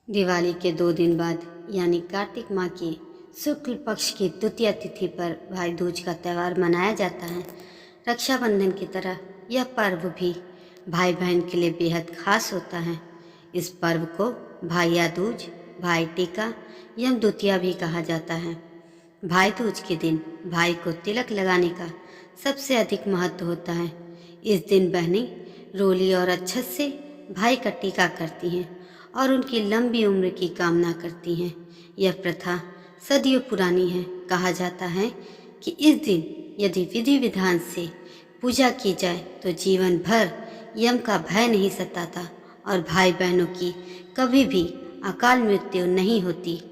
दिवाली के 2 दिन बाद यानी कार्तिक माह की शुक्ल पक्ष की द्वितीया तिथि पर भाई दूज का त्यौहार मनाया जाता है। रक्षाबंधन की तरह यह पर्व भी भाई बहन के लिए बेहद खास होता है। इस पर्व को भाइया दूज, भाई टीका, यम द्वितीया भी कहा जाता है। भाई दूज के दिन भाई को तिलक लगाने का सबसे अधिक महत्व होता है। इस दिन बहनें रोली और अच्छत से भाई का टीका करती हैं और उनकी लंबी उम्र की कामना करती हैं। यह प्रथा सदियों पुरानी है। कहा जाता है कि इस दिन यदि विधि विधान से पूजा की जाए तो जीवन भर यम का भय नहीं सताता और भाई बहनों की कभी भी अकाल मृत्यु नहीं होती।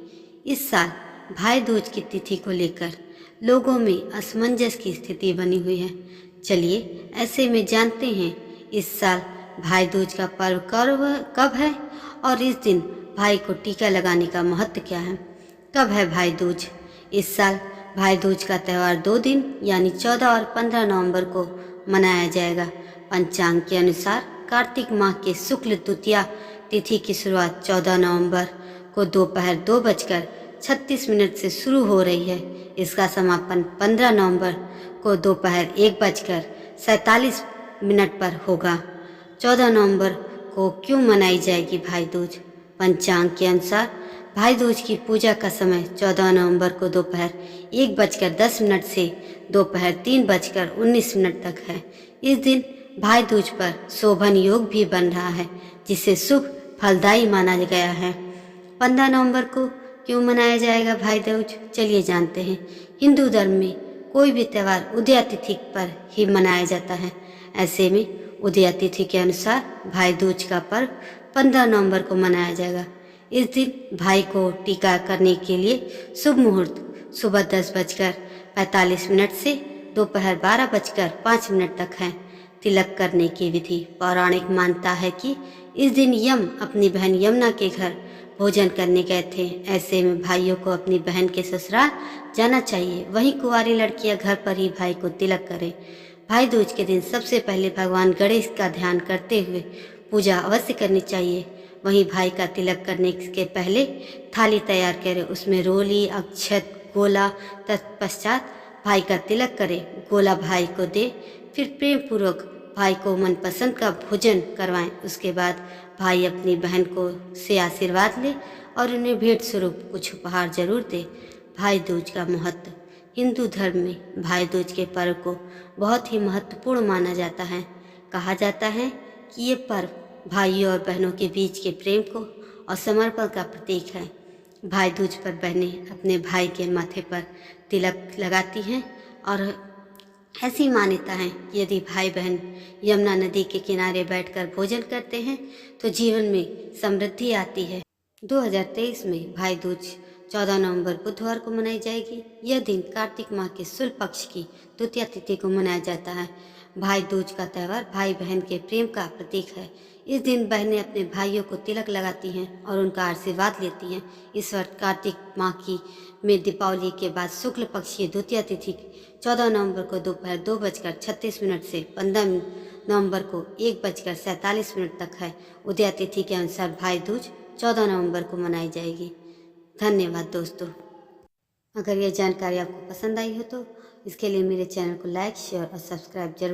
इस साल भाई दूज की तिथि को लेकर लोगों में असमंजस की स्थिति बनी हुई है। चलिए ऐसे में जानते हैं इस साल भाई दूज का पर्व कब है और इस दिन भाई को टीका लगाने का महत्व क्या है। कब है भाई दूज? इस साल भाई दूज का त्यौहार 2 दिन यानी 14 और 15 नवंबर को मनाया जाएगा। पंचांग के अनुसार कार्तिक माह के शुक्ल द्वितीया तिथि की शुरुआत 14 नवंबर को दोपहर 2:36 से शुरू हो रही है। इसका समापन 15 नवंबर को दोपहर 1:47 पर होगा। 14 नवंबर को क्यों मनाई जाएगी भाई दूज? पंचांग के अनुसार भाई दूज की पूजा का समय 14 नवंबर को दोपहर 1:10 से दोपहर 3:19 तक है। इस दिन भाई दूज पर शोभन योग भी बन रहा है, जिसे शुभ फलदायी माना गया है। 15 नवंबर को क्यों मनाया जाएगा भाई दूज? चलिए जानते हैं। हिंदू धर्म में कोई भी त्यौहार उदया तिथि पर ही मनाया जाता है। ऐसे में उदया तिथि के अनुसार भाई दूज का पर्व 15 नवंबर को मनाया जाएगा। इस दिन भाई को टीका करने के लिए शुभ मुहूर्त सुबह 10:45 से दोपहर 12:05 तक है। तिलक करने की विधि पौराणिक मानता है कि इस दिन यम अपनी बहन यमुना के घर भोजन करने गए थे। ऐसे में भाइयों को अपनी बहन के ससुराल जाना चाहिए। वहीं कुंवारी लड़कियां घर पर ही भाई को तिलक करें। भाई दूज के दिन सबसे पहले भगवान गणेश का ध्यान करते हुए पूजा अवश्य करनी चाहिए। वहीं भाई का तिलक करने के पहले थाली तैयार करें, उसमें रोली, अक्षत, गोला, तत्पश्चात भाई का तिलक करें। गोला भाई को दे, फिर प्रेम पूर्वक भाई को मनपसंद का भोजन करवाएं। उसके बाद भाई अपनी बहन को से आशीर्वाद ले और उन्हें भेंट स्वरूप कुछ उपहार जरूर दे। भाई दूज का महत्व। हिंदू धर्म में भाई दूज के पर्व को बहुत ही महत्वपूर्ण माना जाता है। कहा जाता है कि ये पर्व भाइयों और बहनों के बीच के प्रेम को और समर्पण का प्रतीक है। भाई दूज पर बहनें अपने भाई के माथे पर तिलक लगाती हैं और ऐसी मान्यता है कि यदि भाई बहन यमुना नदी के किनारे बैठकर भोजन करते हैं तो जीवन में समृद्धि आती है। 2023 में भाई दूज 14 नवंबर बुधवार को मनाई जाएगी। यह दिन कार्तिक माह के शुक्ल पक्ष की द्वितीया तिथि को मनाया जाता है। भाई दूज का त्यौहार भाई बहन के प्रेम का प्रतीक है। इस दिन बहनें अपने भाइयों को तिलक लगाती हैं और उनका आशीर्वाद लेती हैं। इस वर्ष कार्तिक माह की में दीपावली के बाद शुक्ल पक्ष की द्वितीया तिथि 14 नवंबर को दोपहर 2:36 से 15 नवंबर को 1:47 तक है। उदया तिथि के अनुसार भाई दूज 14 नवंबर को मनाई जाएगी। धन्यवाद दोस्तों। अगर यह जानकारी आपको पसंद आई हो तो इसके लिए मेरे चैनल को लाइक, शेयर और सब्सक्राइब जरूर